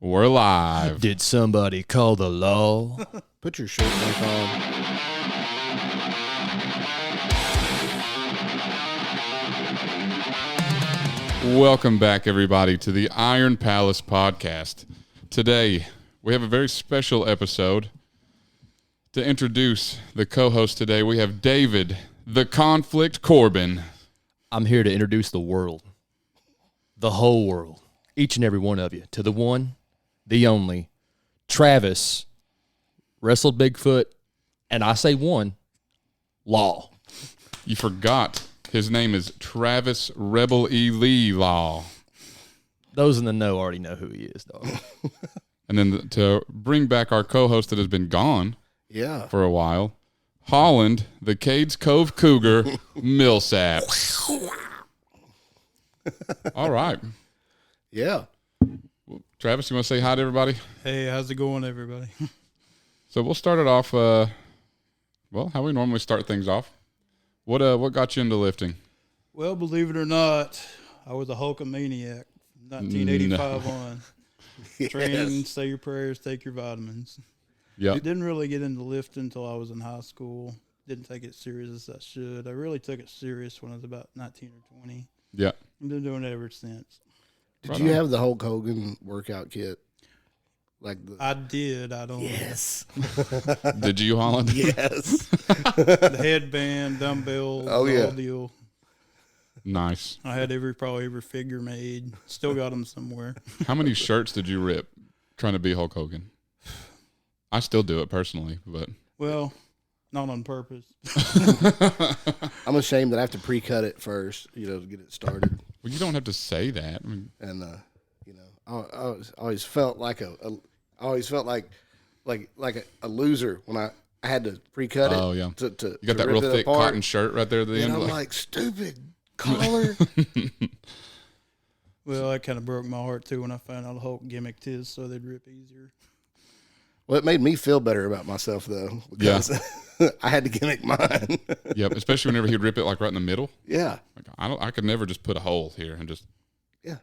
We're live. Did somebody call the law? Put your shirt back on. Welcome back, everybody, to the Iron Palace podcast. Today, we have a very special episode. To introduce the co-host today, we have David, the Conflict Corbin. I'm here to introduce the world, the whole world, each and every one of you, to the one, the only, Travis, wrestled Bigfoot, and I say one, Law. You forgot his name is Travis Rebel E. Lee Law. Those in the know already know who he is, dog. And then to bring back our co-host that has been gone for a while, Holland, the Cades Cove Cougar, Millsap. All right. Yeah. Travis, you want to say hi to everybody? Hey, how's it going, everybody? So we'll start it off, how we normally start things off. What got you into lifting? Well, believe it or not, I was a Hulkamaniac from 1985 on. Train, say your prayers, take your vitamins. Yeah. Didn't really get into lifting until I was in high school. Didn't take it serious as I should. I really took it serious when I was about 19 or 20. Yeah. I've been doing it ever since. Did you have the Hulk Hogan workout kit? I did. I don't. Yes. Did you, Holland? Yes. The headband, dumbbells, Oh, yeah. the whole deal. Nice. I had probably every figure made. Still got them somewhere. How many shirts did you rip trying to be Hulk Hogan? I still do it personally, but. Well, not on purpose. I'm ashamed that I have to pre-cut it first, to get it started. Well, you don't have to say that. I mean, And I always felt like a loser when I had to pre-cut it. Oh, yeah. To you got that real thick cotton shirt right there at the and end. I'm like, stupid collar. Well, that kind of broke my heart, too, when I found out Hulk gimmicked his so they'd rip easier. Well, it made me feel better about myself, though, because I had to gimmick mine. Yep, especially whenever he'd rip it like right in the middle. Yeah. Like, I could never just put a hole here and just. Yeah.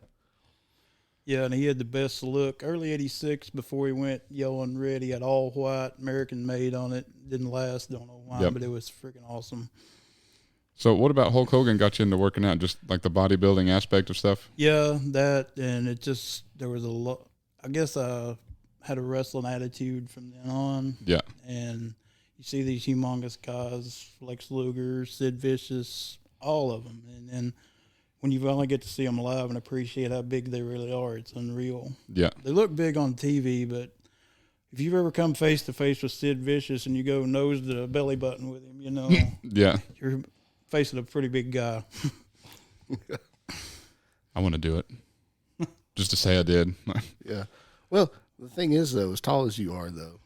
Yeah, and he had the best look. Early 86, before he went yellow and red, he had all white, American made on it. Didn't last, don't know why, but it was freaking awesome. So what about Hulk Hogan got you into working out, just like the bodybuilding aspect of stuff? Yeah, that, and it just, there was a lot. I guess I had a wrestling attitude from then on. Yeah. And you see these humongous guys, Lex Luger, Sid Vicious, all of them. And then when you finally get to see them live and appreciate how big they really are, it's unreal. Yeah. They look big on TV, but if you've ever come face to face with Sid Vicious and you go nose to belly button with him, Yeah. you're facing a pretty big guy. I want to do it. Just to say I did. Yeah. Well, the thing is, though, as tall as you are, though,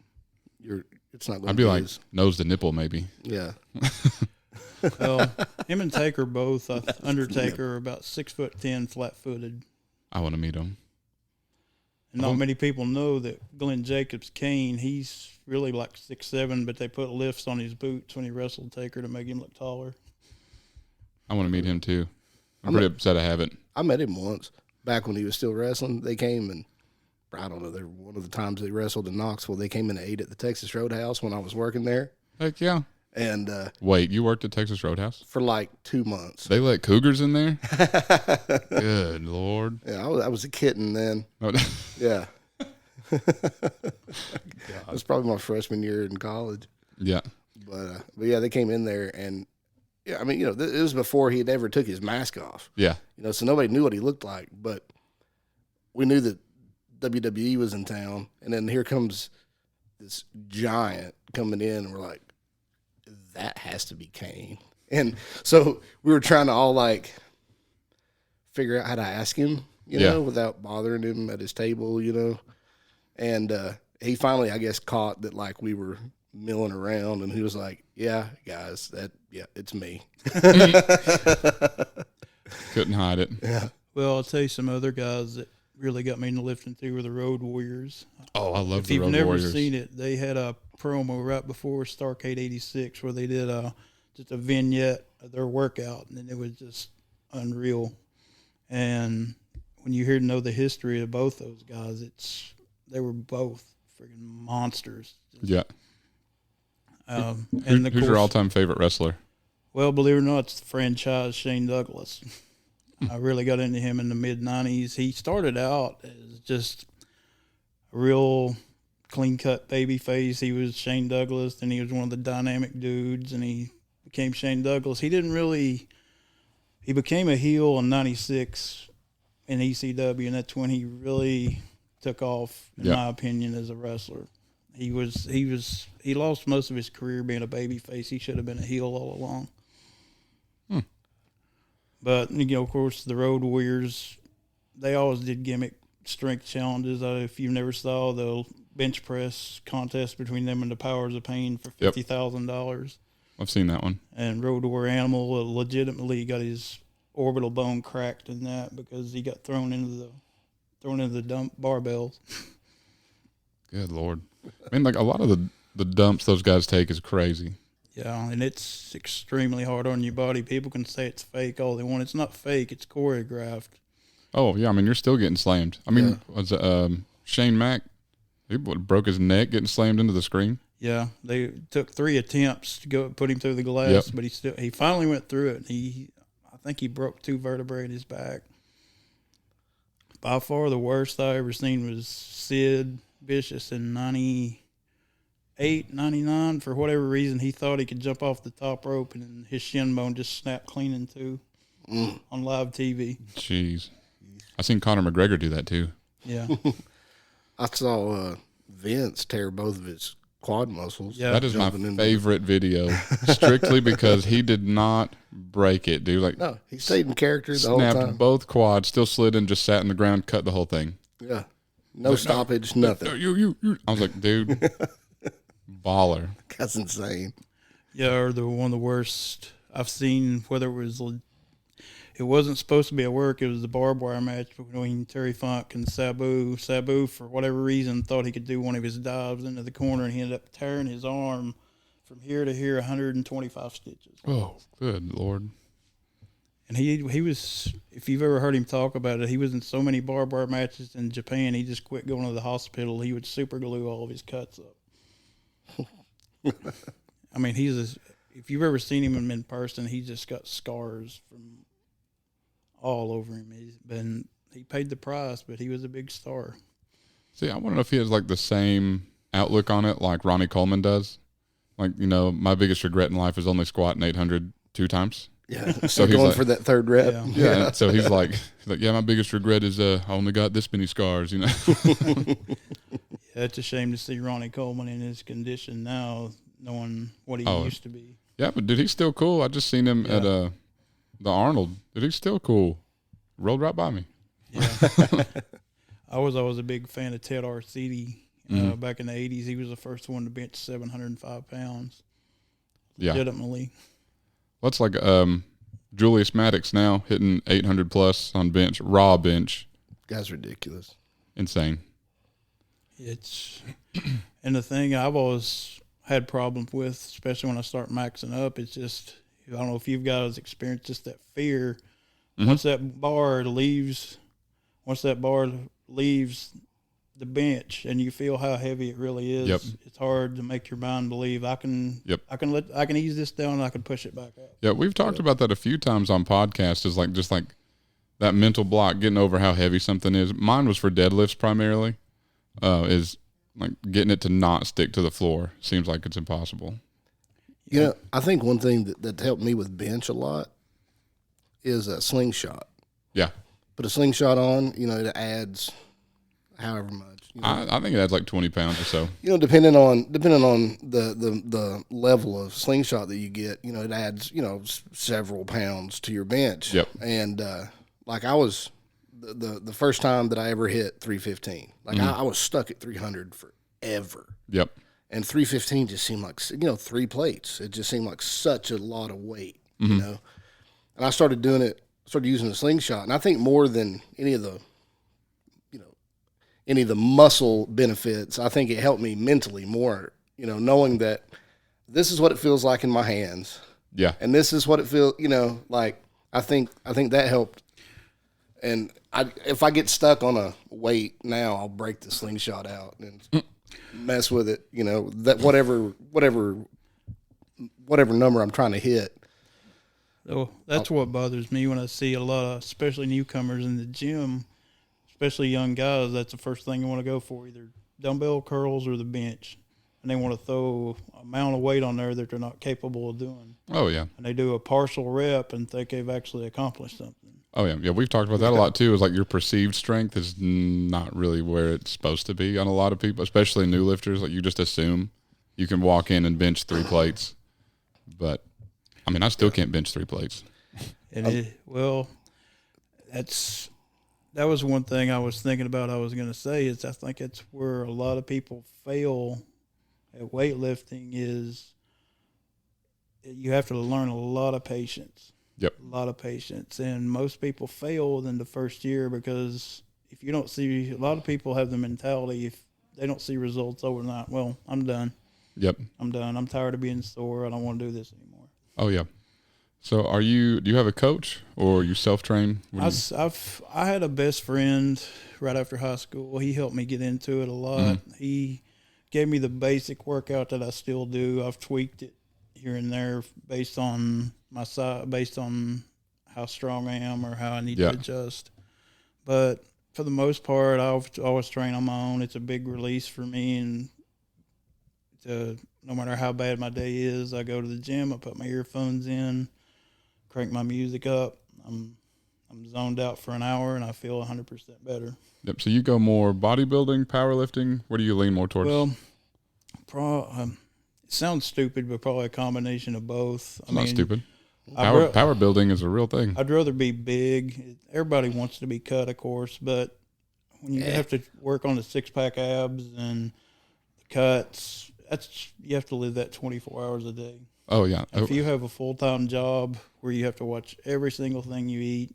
it's not going to I'd be like nose to nipple, maybe. Yeah. Well, him and Taker both, Undertaker, are about 6'10", flat-footed. I want to meet him. And not many people know that Glenn Jacobs Kane, he's really like 6'7", but they put lifts on his boots when he wrestled Taker to make him look taller. I want to meet him too. I'm pretty upset I haven't. I met him once back when he was still wrestling. They came and I don't know. One of the times they wrestled in Knoxville, they came and ate at the Texas Roadhouse when I was working there. Heck yeah. And wait, you worked at Texas Roadhouse? For like 2 months. They let cougars in there? Good Lord. Yeah, I was a kitten then. Yeah. It was probably my freshman year in college. Yeah. But yeah, they came in there and, yeah, I mean, it was before he had ever took his mask off. Yeah. So nobody knew what he looked like, but we knew that WWE was in town, and then here comes this giant coming in, and we're like, that has to be Kane. And so we were trying to all like figure out how to ask him, without bothering him at his table, and he finally, I guess, caught that like we were milling around, and he was like, yeah, guys, it's me. Couldn't hide it. Yeah. Well, I'll tell you some other guys that really got me into lifting too were the Road Warriors. Oh, I love the Road Warriors. If you've never Warriors. seen it, they had a promo right before Starrcade 86 where they did just a vignette of their workout, and it was just unreal. And when you know the history of both those guys, it's they were both freaking monsters. Yeah. And of Who's your course, all-time favorite wrestler? well, believe it or not, it's the franchise Shane Douglas. I really got into him in the mid-'90s. He started out as just a real clean-cut baby face. He was Shane Douglas, and he was one of the dynamic dudes, and he became Shane Douglas. He became a heel in '96 in ECW, and that's when he really took off, in my opinion, as a wrestler. He lost most of his career being a baby face. He should have been a heel all along. But, of course, the Road Warriors, they always did gimmick strength challenges. If you never saw the bench press contest between them and the Powers of Pain for $50,000. I've seen that one. And Road Warrior Animal legitimately got his orbital bone cracked in that because he got thrown into the dump barbells. Good Lord. I mean, like a lot of the dumps those guys take is crazy. Yeah, and it's extremely hard on your body. People can say it's fake all they want. It's not fake. It's choreographed. Oh, yeah. I mean, you're still getting slammed. I mean, was it Shane Mack? He broke his neck getting slammed into the screen. Yeah, they took 3 attempts to go put him through the glass, but he finally went through it. I think he broke 2 vertebrae in his back. By far the worst I ever seen was Sid Vicious in 98, 99. For whatever reason, he thought he could jump off the top rope, and his shin bone just snapped clean in 2 on live TV. Jeez. I seen Conor McGregor do that too. Yeah. I saw Vince tear both of his quad muscles. Yeah. That is my favorite video, strictly because he did not break it, dude. Like, No, he stayed in character the whole time. snapped both quads, still slid in, just sat in the ground, cut the whole thing. Yeah. No stoppage, nothing. No, you. I was like, dude, baller. That's insane. Yeah, or one of the worst I've seen, whether it wasn't supposed to be a work, it was the barbed wire match between Terry Funk and Sabu. Sabu, for whatever reason, thought he could do one of his dives into the corner, and he ended up tearing his arm from here to here, 125 stitches. Oh, good Lord. And he was, if you've ever heard him talk about it, he was in so many barbed wire matches in Japan, he just quit going to the hospital. He would super glue all of his cuts up. I mean, if you've ever seen him in person, he just got scars from all over him. He paid the price, but he was a big star. See, I want to know if he has like the same outlook on it like Ronnie Coleman does. Like, my biggest regret in life is only squatting 800 2 times. Yeah. So he's going like, for that third rep. Yeah. Yeah. So he's like, yeah, my biggest regret is I only got this many scars, Yeah, it's a shame to see Ronnie Coleman in his condition now, knowing what he used to be. Yeah, but dude, he's still cool. I just seen him at the Arnold. Dude, he's still cool. Rolled right by me. Yeah. I was always a big fan of Ted Arcidi. Back in the 80s, he was the first one to bench 705 pounds. Yeah. Legitimately. What's like Julius Maddox now hitting 800 plus on bench, raw bench. Guy's ridiculous. Insane. And the thing I've always had problems with, especially when I start maxing up, it's just, I don't know if you've guys experienced just that fear. Once that bar leaves the bench and you feel how heavy it really is, it's hard to make your mind believe I can ease this down and I can push it back up. Yeah, we've talked about that a few times on podcasts, is like just like that mental block, getting over how heavy something is. Mine was for deadlifts primarily, is like getting it to not stick to the floor. Seems like it's impossible. Yeah, I think one thing that helped me with bench a lot is a slingshot. Yeah. Put a slingshot on, it adds however much. I think it adds like 20 pounds or so. Depending on the level of slingshot that you get, it adds, several pounds to your bench. Yep. And like I was the first time that I ever hit 315, like I was stuck at 300 forever. Yep. And 315 just seemed like, 3 plates. It just seemed like such a lot of weight, And I started using the slingshot. And I think more than any of the muscle benefits, I think it helped me mentally more, knowing that this is what it feels like in my hands. Yeah. And this is what it feels, like I think that helped. And if I get stuck on a weight now, I'll break the slingshot out and mess with it. You know, that whatever number I'm trying to hit. So that's what bothers me when I see a lot of, especially newcomers in the gym, especially young guys. That's the first thing you want to go for, either dumbbell curls or the bench, and they want to throw an amount of weight on there that they're not capable of doing. Oh yeah. And they do a partial rep and think they've actually accomplished something. Oh yeah. Yeah. We've talked about that a lot too. Is like your perceived strength is not really where it's supposed to be on a lot of people, especially new lifters. Like you just assume you can walk in and bench 3 plates, but I mean, I still can't bench 3 plates. And that was one thing I was thinking about. I was going to say is I think it's where a lot of people fail at weightlifting is you have to learn a lot of patience. Yep. A lot of patience, and most people fail in the first year because if you don't see, a lot of people have the mentality if they don't see results overnight, well, I'm done. Yep. I'm done. I'm tired of being sore. I don't want to do this anymore. Oh yeah. So do you have a coach or you self-train? I had a best friend right after high school. He helped me get into it a lot. Mm-hmm. He gave me the basic workout that I still do. I've tweaked it here and there based on my size, based on how strong I am or how I need to adjust. But for the most part, I always train on my own. It's a big release for me, and no matter how bad my day is, I go to the gym, I put my earphones in, crank my music up. I'm zoned out for an hour, and I feel 100% better. Yep. So you go more bodybuilding, powerlifting? Where do you lean more towards? Well, it sounds stupid, but probably a combination of both. It's not stupid. Power building is a real thing. I'd rather be big. Everybody wants to be cut, of course, but when you have to work on the 6-pack abs and the cuts, you have to live that 24 hours a day. Oh yeah. If you have a full-time job where you have to watch every single thing you eat,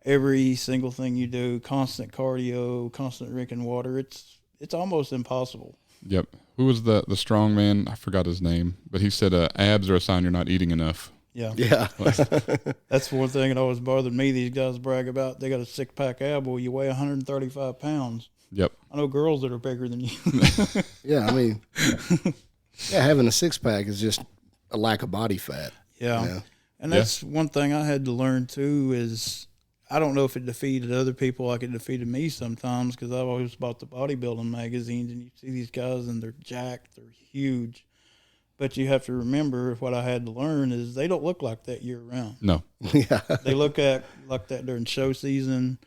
every single thing you do, constant cardio, constant drinking water, it's almost impossible. Yep. Who was the strong man? I forgot his name, but he said abs are a sign you're not eating enough. Yeah. Yeah. That's one thing that always bothered me. These guys brag about they got a 6-pack ab. Well, you weigh 135 pounds. Yep. I know girls that are bigger than you. Yeah, I mean, having a 6-pack is just a lack of body fat. Yeah. You know? And that's one thing I had to learn too is I don't know if it defeated other people like it defeated me sometimes because I've always bought the bodybuilding magazines and you see these guys and they're jacked, they're huge. But you have to remember what I had to learn is they don't look like that year round. No. Yeah. They look like that during show season.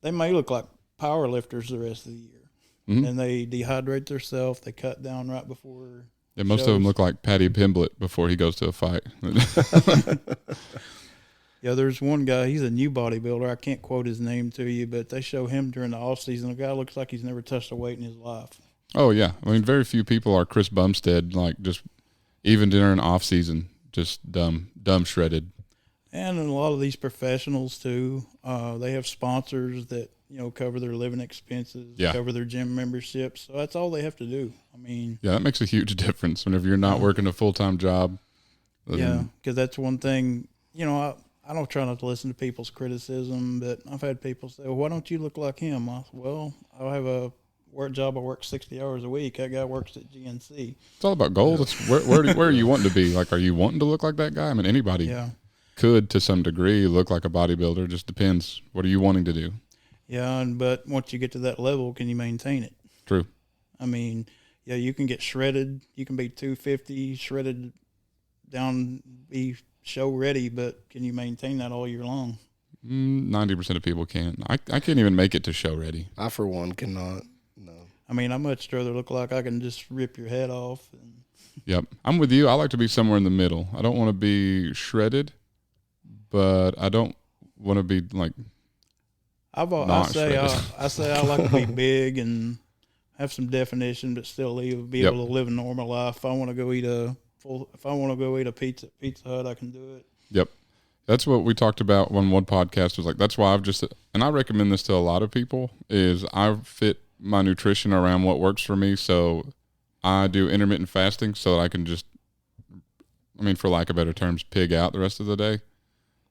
They may look like power lifters the rest of the year. Mm-hmm. And they dehydrate themselves. They cut down right before Yeah, most of them look like Paddy Pimblett before he goes to a fight. Yeah, there's one guy, he's a new bodybuilder. I can't quote his name to you, but they show him during the off season. The guy looks like he's never touched a weight in his life. Oh, yeah. I mean, very few people are Chris Bumstead, like just even during off season, just dumb shredded. And a lot of these professionals, too, they have sponsors that, cover their living expenses, cover their gym memberships. So that's all they have to do. I mean. Yeah, that makes a huge difference whenever you're not working a full-time job. Yeah, because that's one thing, I don't try not to listen to people's criticism, but I've had people say, well, why don't you look like him? I have a work job. I work 60 hours a week. That guy works at GNC. It's all about goals. It's where are you wanting to be? Like, are you wanting to look like that guy? I mean, anybody could, to some degree, look like a bodybuilder. It just depends. What are you wanting to do? Yeah, but once you get to that level, can you maintain it? True. I mean, yeah, you can get shredded. You can be 250, shredded down, be show ready, but can you maintain that all year long? 90% of people can't. I can't even make it to show ready. I, for one, cannot. No. I mean, I'd much rather look like I can just rip your head off. Yep. I'm with you. I like to be somewhere in the middle. I don't want to be shredded, but I don't want to be like I say I like to be big and have some definition, but still be able to live a normal life. If I want to go eat a Pizza Hut, I can do it. Yep. That's what we talked about when one podcast was like, that's why and I recommend this to a lot of people, is I fit my nutrition around what works for me. So I do intermittent fasting so that I can just, for lack of better terms, pig out the rest of the day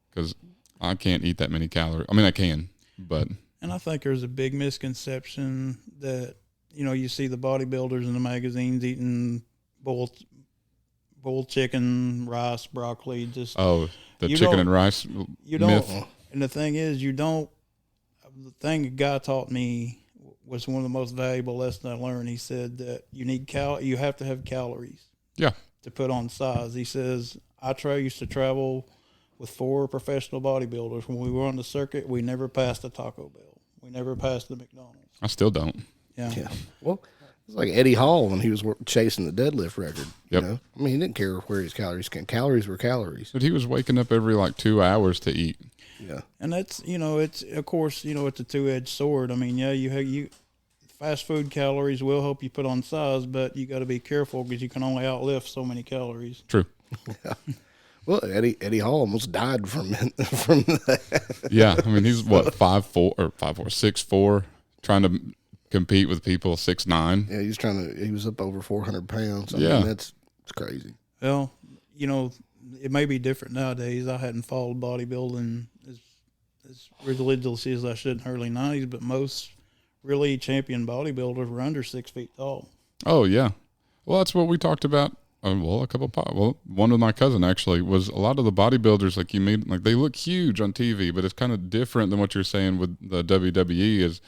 because I can't eat that many calories. I mean, I can. But And I think there's a big misconception that, you see the bodybuilders in the magazines eating bull chicken, rice, broccoli, just the You chicken don't- and rice you myth. don't. And the thing is, the thing a guy taught me was one of the most valuable lessons I learned. He said that you have to have calories. Yeah. To put on size. He says, used to travel with 4 professional bodybuilders. When we were on the circuit, we never passed a Taco Bell. We never passed the McDonald's. I still don't. Yeah. Well, it's like Eddie Hall when he was chasing the deadlift record. Yep. You know? I mean, he didn't care where his calories came. Calories were calories. But he was waking up every 2 hours to eat. Yeah. And that's, it's, of course, it's a two-edged sword. I mean, yeah, you fast food calories will help you put on size, but you got to be careful because you can only outlift so many calories. True. Well, Eddie Hall almost died from that. Yeah. I mean, he's 6'4", trying to compete with people 6'9". Yeah, he was up over 400 pounds. I Yeah. mean, it's crazy. Well, it may be different nowadays. I hadn't followed bodybuilding as religiously as I should in the early 90s, but most really champion bodybuilders were under 6 feet tall. Oh, yeah. Well, that's what we talked about. One with my cousin actually was a lot of the bodybuilders you meet, they look huge on TV, but it's kind of different than what you're saying with the WWE is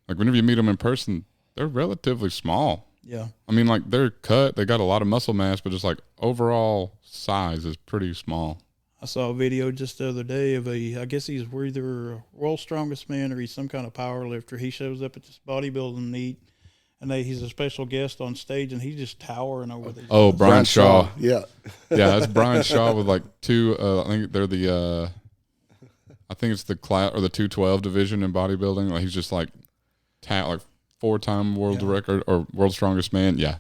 whenever you meet them in person, they're relatively small. Yeah. I mean, they're cut, they got a lot of muscle mass, but just overall size is pretty small. I saw a video just the other day of I guess he's either a world's strongest man or he's some kind of power lifter. He shows up at this bodybuilding meet, and he's a special guest on stage, and he's just towering over these. Oh, Brian Shaw. Yeah. Yeah, that's Brian Shaw with 2, I think they're I think it's the class or the 212 division in bodybuilding. He's just 4-time world record or world's strongest man. Yeah.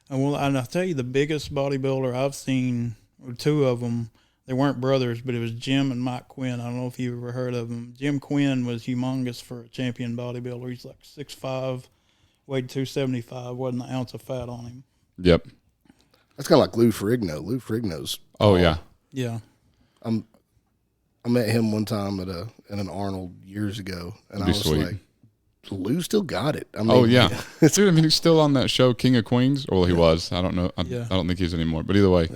And I'll tell you, the biggest bodybuilder I've seen, or 2 of them, they weren't brothers, but it was Jim and Mike Quinn. I don't know if you've ever heard of them. Jim Quinn was humongous for a champion bodybuilder. He's 6'5", weighed 275, wasn't an ounce of fat on him. Yep. That's kind of like Lou Ferrigno. Lou Ferrigno's. Oh, yeah. Yeah. I met him one time at an Arnold years ago, and That'd I was be sweet. like, Lou still got it. I mean, Oh, yeah. Dude, I mean, he's still on that show, King of Queens. Or, he was. I don't know. I Yeah. don't think he's anymore. But either way,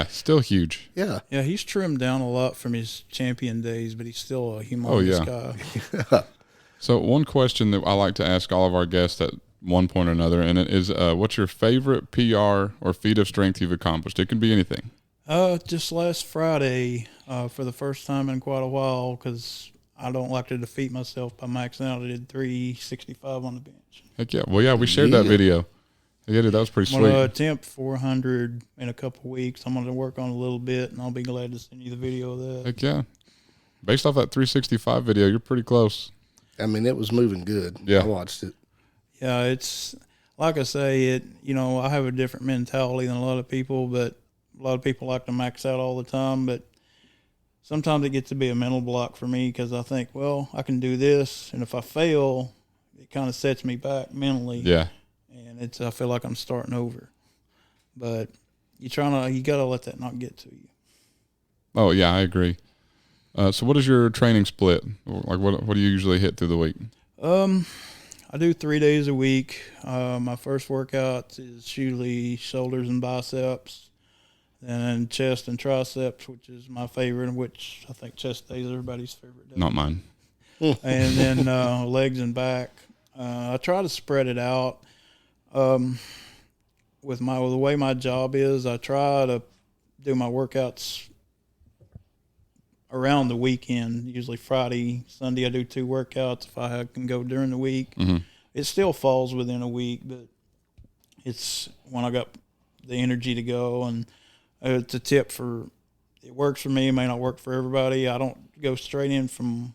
still huge. Yeah. Yeah, he's trimmed down a lot from his champion days, but he's still a humongous guy. So one question that I like to ask all of our guests at one point or another, and it is, what's your favorite PR or feat of strength you've accomplished? It can be anything. Just last Friday, for the first time in quite a while, because I don't like to defeat myself by maxing out. I did 365 on the bench. Heck yeah. Well, yeah, we shared that video. Yeah, dude, that was pretty I'm going to sweet. attempt 400 in a couple of weeks. I'm going to work on it a little bit, and I'll be glad to send you the video of that. Heck yeah. Based off that 365 video, you're pretty close. I mean, it was moving good. Yeah. I watched it. Yeah, it's like I say, I have a different mentality than a lot of people, but a lot of people like to max out all the time, but sometimes it gets to be a mental block for me because I think, well, I can do this, and if I fail, it kind of sets me back mentally. Yeah. And I feel like I'm starting over. But you gotta let that not get to you. Oh, yeah, I agree. So what is your training split? What do you usually hit through the week? I do 3 days a week. My first workout is usually shoulders and biceps, and chest and triceps, which is my favorite, which I think chest day is everybody's favorite day. Not mine. And then legs and back. I try to spread it out. With the way my job is, I try to do my workouts around the weekend. Usually Friday, Sunday, I do 2 workouts if I can go during the week. Mm-hmm. It still falls within a week, but it's when I got the energy to go. And it's a tip it works for me. It may not work for everybody. I don't go straight in from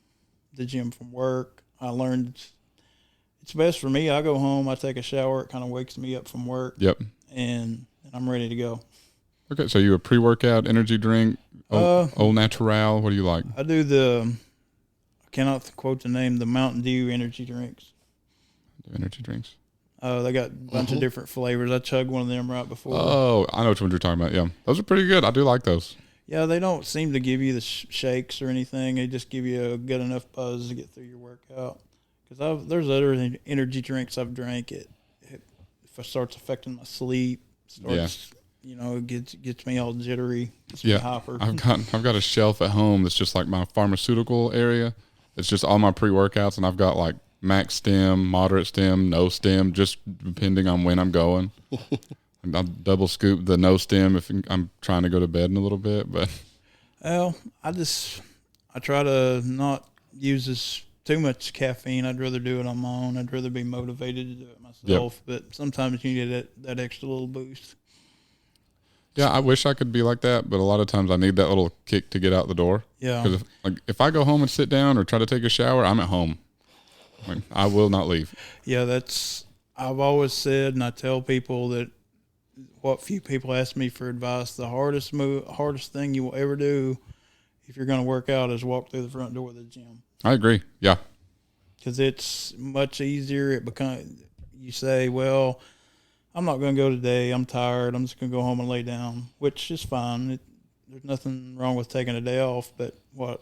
the gym from work. I learned it's best for me. I go home, I take a shower. It kind of wakes me up from work. Yep. And I'm ready to go. Okay, so you a pre-workout energy drink, Au Natural. What do you like? I do I cannot quote the name, the Mountain Dew energy drinks. Energy drinks. They got a bunch of different flavors. I chugged one of them right before. Oh, I know which one you're talking about. Yeah, those are pretty good. I do like those. Yeah, they don't seem to give you the shakes or anything. They just give you a good enough buzz to get through your workout. Because there's other energy drinks I've drank. If it starts affecting my sleep, it gets me all jittery, gets me hyper. I've got a shelf at home that's just like my pharmaceutical area. It's just all my pre-workouts, and I've got like max stem, moderate stem, no stem, just depending on when I'm going. I'll double scoop the no stem if I'm trying to go to bed in a little bit, but well, I try to not use too much caffeine. I'd rather do it on my own. I'd rather be motivated to do it myself. Yep. But sometimes you need that extra little boost. Yeah, I wish I could be like that, but a lot of times I need that little kick to get out the door. Yeah, because if I go home and sit down or try to take a shower, I'm at home. I will not leave. Yeah, I've always said, and I tell people that. What few people ask me for advice, the hardest thing you will ever do if you're going to work out is walk through the front door of the gym. I agree. Yeah. Because it's much easier. You say, well, I'm not going to go today. I'm tired. I'm just going to go home and lay down, which is fine. There's nothing wrong with taking a day off. But what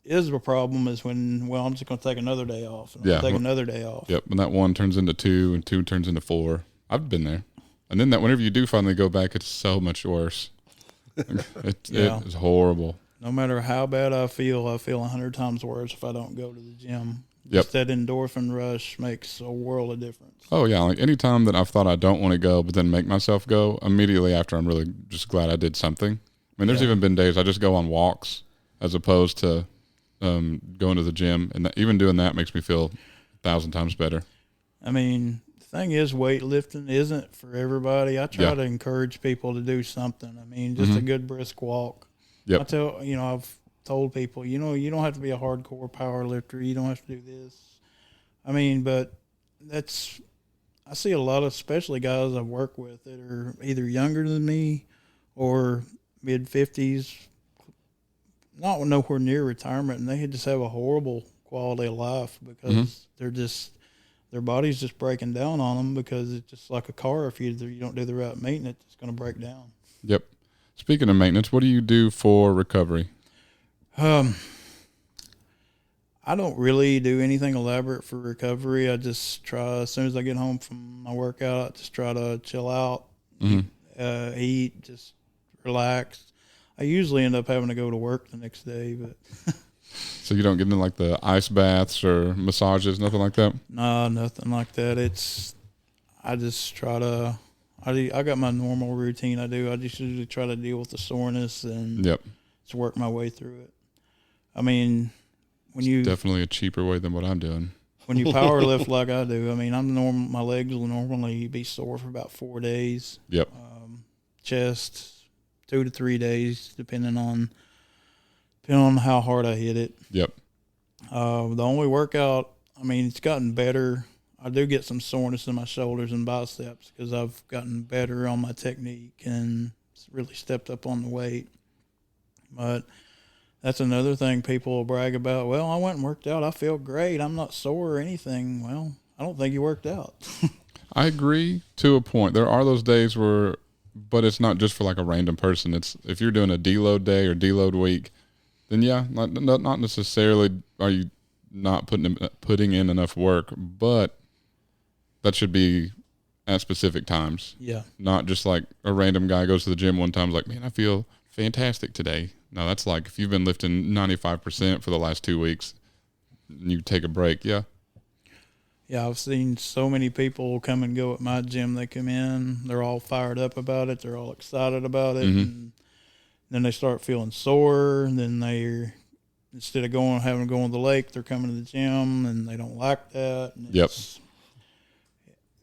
is the problem is when, I'm just going to take another day off. And take another day off. Yep. And that one turns into 2 and 2 turns into 4. I've been there. And then whenever you do finally go back, it's so much worse. It is horrible. No matter how bad I feel 100 times worse if I don't go to the gym. Yep. Just that endorphin rush makes a world of difference. Oh, yeah. Like any time that I've thought I don't want to go, but then make myself go, immediately after I'm really just glad I did something. I mean, there's even been days I just go on walks as opposed to going to the gym. And even doing that makes me feel 1,000 times better. I mean, thing is, weightlifting isn't for everybody. I try to encourage people to do something. I mean, just a good brisk walk. Yep. I've told people, you don't have to be a hardcore power lifter. You don't have to do this. I mean, but I see a lot of, especially guys I work with that are either younger than me or mid-50s, not nowhere near retirement, and they just have a horrible quality of life because their body's just breaking down on them because it's just like a car. If you don't do the right maintenance, it's going to break down. Yep. Speaking of maintenance, what do you do for recovery? I don't really do anything elaborate for recovery. I just try, as soon as I get home from my workout, I just try to chill out, eat, just relax. I usually end up having to go to work the next day, but... So you don't get into like the ice baths or massages, nothing like that? No, nothing like that. I just try to, I got my normal routine I do. I just usually try to deal with the soreness and just work my way through it. I mean, it's definitely a cheaper way than what I'm doing. When you power lift like I do, I mean, my legs will normally be sore for about 4 days. Yep. Chest, 2 to 3 days, depending on how hard I hit it. Yep. The only workout, I mean, it's gotten better. I do get some soreness in my shoulders and biceps because I've gotten better on my technique and really stepped up on the weight. But that's another thing people will brag about. Well, I went and worked out. I feel great. I'm not sore or anything. Well, I don't think you worked out. I agree to a point. There are those days but it's not just for like a random person. It's if you're doing a deload day or deload week, then not necessarily are you not putting in enough work, but that should be at specific times. Yeah. Not just like a random guy goes to the gym one time, is like, man, I feel fantastic today. No, that's like if you've been lifting 95% for the last 2 weeks, and you take a break. Yeah. Yeah, I've seen so many people come and go at my gym. They come in, they're all fired up about it. They're all excited about it. Mm-hmm. And then they start feeling sore. And then instead of having to go on the lake, they're coming to the gym and they don't like that. And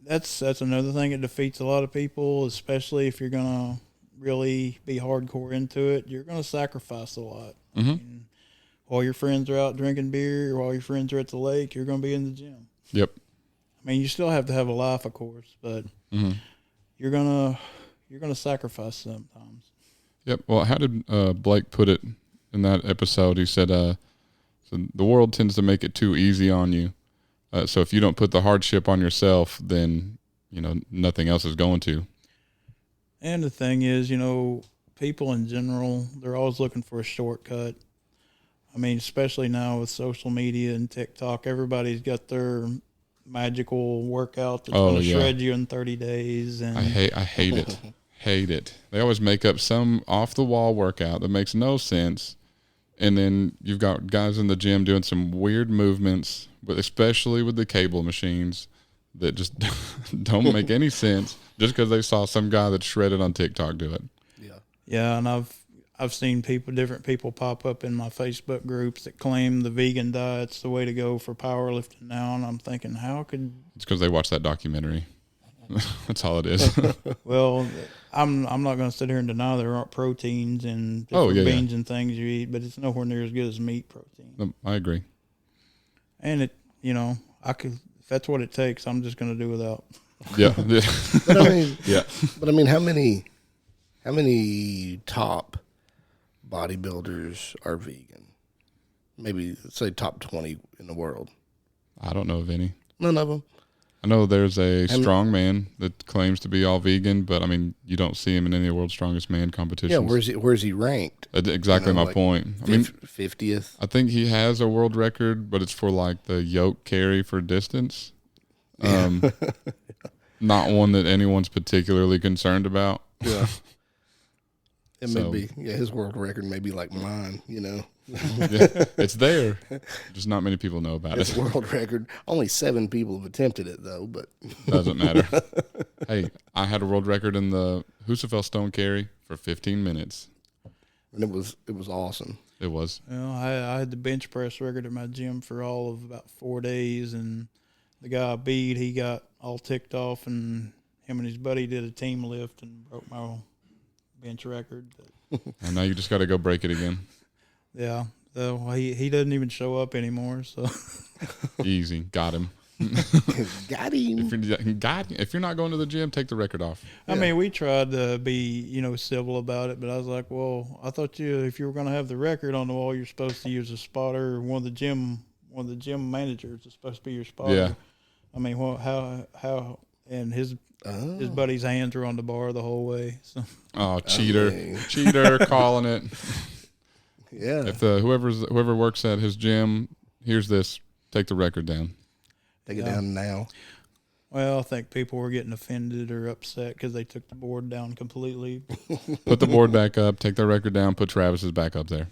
that's another thing that defeats a lot of people, especially if you're going to really be hardcore into it. You're going to sacrifice a lot. Mm-hmm. I mean, while your friends are out drinking beer, or while your friends are at the lake, you're going to be in the gym. Yep. I mean, you still have to have a life, of course, but you're gonna sacrifice sometimes. Yep. Well, how did Blake put it in that episode? He said, "So the world tends to make it too easy on you. So if you don't put the hardship on yourself, then nothing else is going to." And the thing is, people in general, they're always looking for a shortcut. I mean, especially now with social media and TikTok, everybody's got their magical workout that's going to shred you in 30 days. And I hate it. Hate it. They always make up some off the wall workout that makes no sense. And then you've got guys in the gym doing some weird movements, but especially with the cable machines that just don't make any sense just because they saw some guy that's shredded on TikTok do it. Yeah, and I've seen different people pop up in my Facebook groups that claim the vegan diet's the way to go for powerlifting now, and I'm thinking, It's because they watched that documentary. That's all it is. Well, I'm not going to sit here and deny there aren't proteins and different beans and things you eat, but it's nowhere near as good as meat protein. I agree. And if that's what it takes, I'm just going to do without. Yeah. But I mean, how many top bodybuilders are vegan? Maybe say top 20 in the world. I don't know of any. None of them. I know there's a strong man that claims to be all vegan, but I mean, you don't see him in any of the world's strongest man competitions. Yeah, where's he ranked? Exactly my point. I mean, 50th. I think he has a world record, but it's for like the yoke carry for distance. Not one that anyone's particularly concerned about. Yeah. It may be. Yeah, his world record may be like mine, Yeah, it's there. Just not many people know about It's it. a world record. Only 7 people have attempted it, though, but Doesn't matter. Hey, I had a world record in the Husafell Stone Carry for 15 minutes. and it was awesome. It was. Well, I had the bench press record at my gym for all of about 4 days, and the guy I beat, he got all ticked off, and him and his buddy did a team lift and broke my bench record. And now you just got to go break it again. Yeah, so he doesn't even show up anymore. So Easy. Got him. Got him. If you're not going to the gym, take the record off. I mean, we tried to be civil about it, but I was like, well, I thought if you were going to have the record on the wall, you're supposed to use a spotter. One of the gym managers is supposed to be your spotter. Yeah. I mean, well, how and his buddy's hands were on the bar the whole way. So. Oh, cheater, calling it. Yeah. If whoever works at his gym hears this, take the record down. Take it down now. Well, I think people were getting offended or upset because they took the board down completely. Put the board back up, take the record down, put Travis's back up there.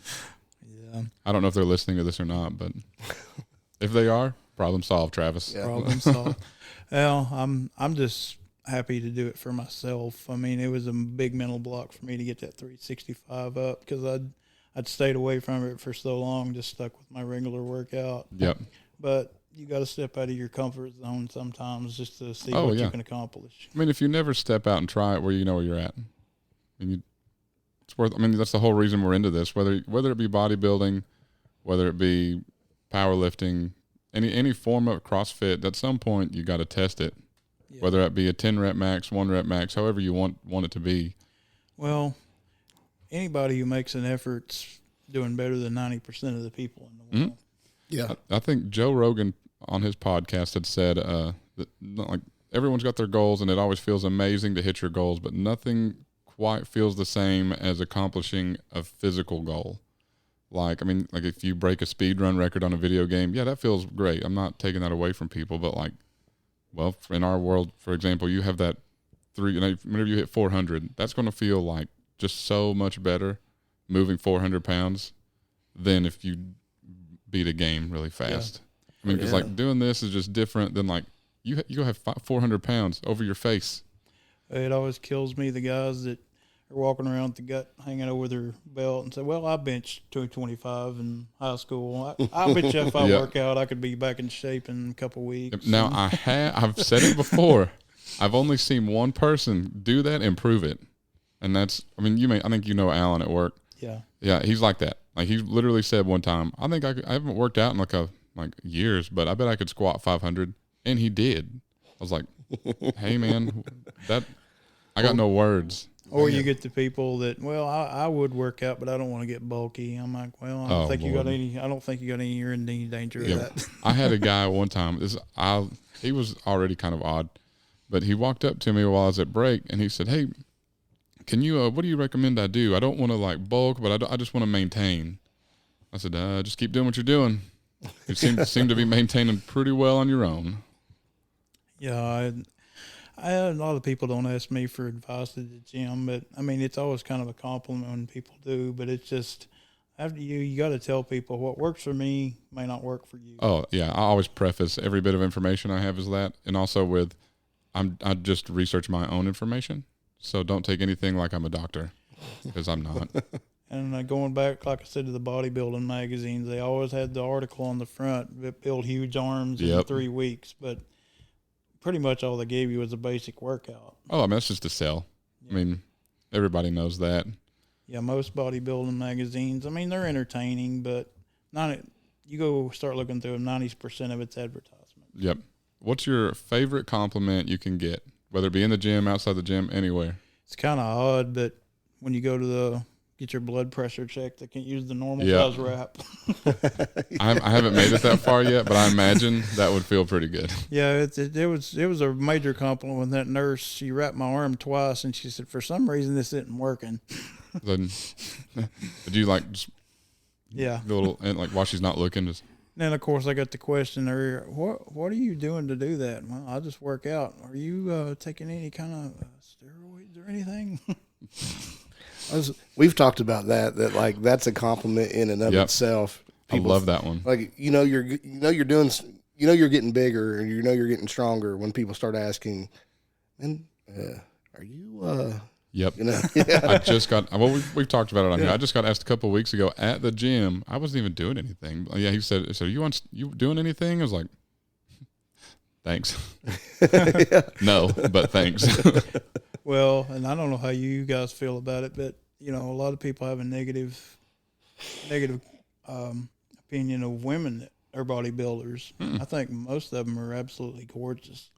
Yeah. I don't know if they're listening to this or not, but if they are, problem solved, Travis. Yeah. Problem solved. Well, I'm just happy to do it for myself. I mean, it was a big mental block for me to get that 365 up because I'd stayed away from it for so long, just stuck with my regular workout. Yep. But you got to step out of your comfort zone sometimes just to see what you can accomplish. I mean, if you never step out and try it, where you know where you're at, it's worth. I mean, that's the whole reason we're into this. Whether it be bodybuilding, whether it be powerlifting, any form of CrossFit, at some point you got to test it. Yeah. Whether that be a 10 rep max, 1 rep max, however you want it to be. Well, anybody who makes an effort's doing better than 90% of the people in the world. Yeah, I think Joe Rogan on his podcast had said that like everyone's got their goals, and it always feels amazing to hit your goals, but nothing quite feels the same as accomplishing a physical goal. Like, I mean, like if you break a speed run record on a video game, yeah, that feels great. I'm not taking that away from people, but like, well, in our world, for example, you have that whenever you hit 400, that's going to feel like just so much better moving 400 pounds than if you beat a game really fast. Yeah. I mean, because like doing this is just different than like you go have 400 pounds over your face. It always kills me, the guys that are walking around with the gut hanging over their belt and say, well, I benched 225 in high school. I bet you if I work out, I could be back in shape in a couple weeks. Now, I've said it before. I've only seen one person do that and prove it. And that's, I mean, I think you know Alan at work. Yeah. Yeah, he's like that. Like he literally said one time, I think I haven't worked out in like years, but I bet I could squat 500. And he did. I was like, hey man, I got no words. Or you get the people that, well, I would work out, but I don't want to get bulky. I'm like, well, I don't think you got any, you're in any danger of that. I had a guy one time, he was already kind of odd, but he walked up to me while I was at break and he said, hey, can you, what do you recommend I do? I don't want to like bulk, but I just want to maintain. I said, just keep doing what you're doing. You seem to be maintaining pretty well on your own. Yeah, I a lot of people don't ask me for advice at the gym, but I mean, it's always kind of a compliment when people do, but it's just, after you got to tell people what works for me may not work for you. Oh yeah. I always preface every bit of information I have is that, and also with, I just research my own information. So don't take anything like I'm a doctor, because I'm not. And going back, like I said, to the bodybuilding magazines, they always had the article on the front that build huge arms in 3 weeks, but pretty much all they gave you was a basic workout. Oh, I mean, that's just a sell. Yeah. I mean, everybody knows that. Yeah, most bodybuilding magazines, I mean, they're entertaining, but you go start looking through them, 90% of it's advertisement. Yep. What's your favorite compliment you can get, whether it be in the gym, outside the gym, anywhere? It's kind of odd, but when you go to get your blood pressure checked, they can't use the normal size wrap. I haven't made it that far yet, but I imagine that would feel pretty good. Yeah, it was a major compliment when that nurse, she wrapped my arm twice, and she said, for some reason, this isn't working. Then, did you like just the little, and like while she's not looking, just. Then of course I got the question earlier, what are you doing to do that? Well, I just work out. Are you taking any kind of steroids or anything? We've talked about that like that's a compliment in and of itself. People, I love that one. Like you're getting bigger and you're getting stronger when people start asking, and are you Yep. You know? I just got, well, we've talked about it on here. I just got asked a couple of weeks ago at the gym. I wasn't even doing anything. Yeah, he said, so you doing anything? I was like, thanks. No, but thanks. Well, and I don't know how you guys feel about it, but a lot of people have a negative opinion of women that are bodybuilders. I think most of them are absolutely gorgeous.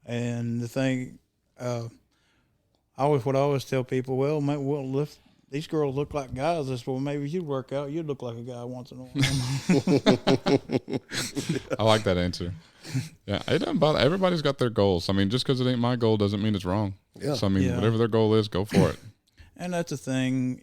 And the thing, I always tell people, well, if these girls look like guys, I said, well, maybe you'd work out. You'd look like a guy once in a while. I like that answer. Yeah, it doesn't bother. Everybody's got their goals. I mean, just because it ain't my goal doesn't mean it's wrong. Yeah. So, I mean, whatever their goal is, go for it. And that's the thing,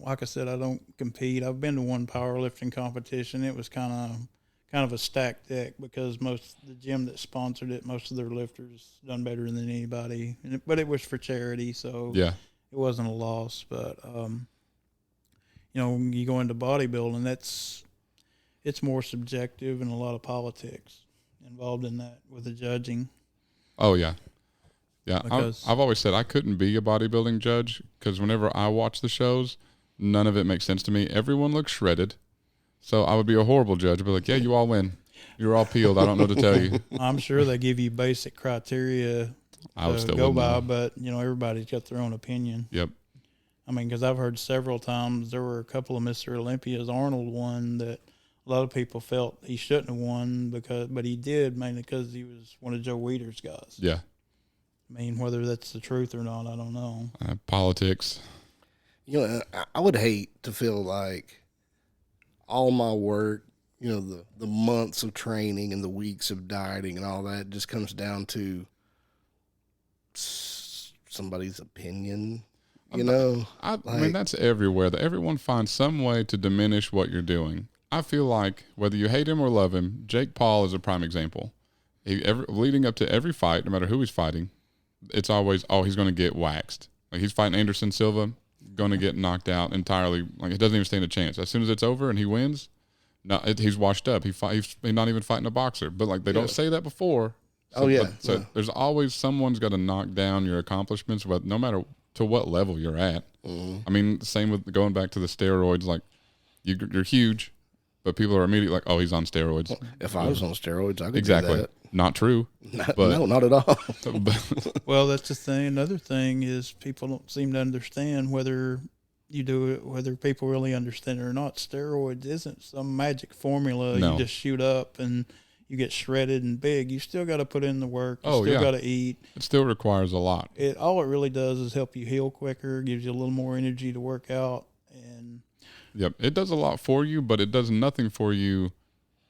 like I said, I don't compete. I've been to one powerlifting competition. It was kind of a stacked deck because the gym that sponsored it, most of their lifters done better than anybody. But it was for charity, so it wasn't a loss. But when you go into bodybuilding, it's more subjective and a lot of politics involved in that with the judging. Oh yeah. Yeah, I've always said I couldn't be a bodybuilding judge because whenever I watch the shows, none of it makes sense to me. Everyone looks shredded. So I would be a horrible judge. I'd be like, yeah, you all win. You're all peeled. I don't know what to tell you. I'm sure they give you basic criteria to go by, but, everybody's got their own opinion. Yep. I mean, because I've heard several times there were a couple of Mr. Olympias. Arnold won that a lot of people felt he shouldn't have won, but he did, mainly because he was one of Joe Weider's guys. Yeah. I mean, whether that's the truth or not, I don't know. Politics. I would hate to feel like all my work, the months of training and the weeks of dieting and all that just comes down to somebody's opinion, I mean, that's everywhere. Everyone finds some way to diminish what you're doing. I feel like whether you hate him or love him, Jake Paul is a prime example. Leading up to every fight, no matter who he's fighting, it's always, he's going to get waxed. Like he's fighting Anderson Silva, going to get knocked out entirely. Like it doesn't even stand a chance. As soon as it's over and he wins, he's washed up. He's not even fighting a boxer. But like they don't say that before. So, there's always someone's got to knock down your accomplishments, but no matter to what level you're at. Mm-hmm. I mean, same with going back to the steroids. Like you're huge, but people are immediately like, oh, he's on steroids. Well, if I was on steroids, I could exactly. do that. Not true. No, not at all. Well, that's the thing. Another thing is people don't seem to understand whether you do it, whether people really understand it or not. Steroids isn't some magic formula. No. You just shoot up and you get shredded and big. You still got to put in the work. You still got to eat. It still requires a lot. All it really does is help you heal quicker, gives you a little more energy to work out. And yep, it does a lot for you, but it does nothing for you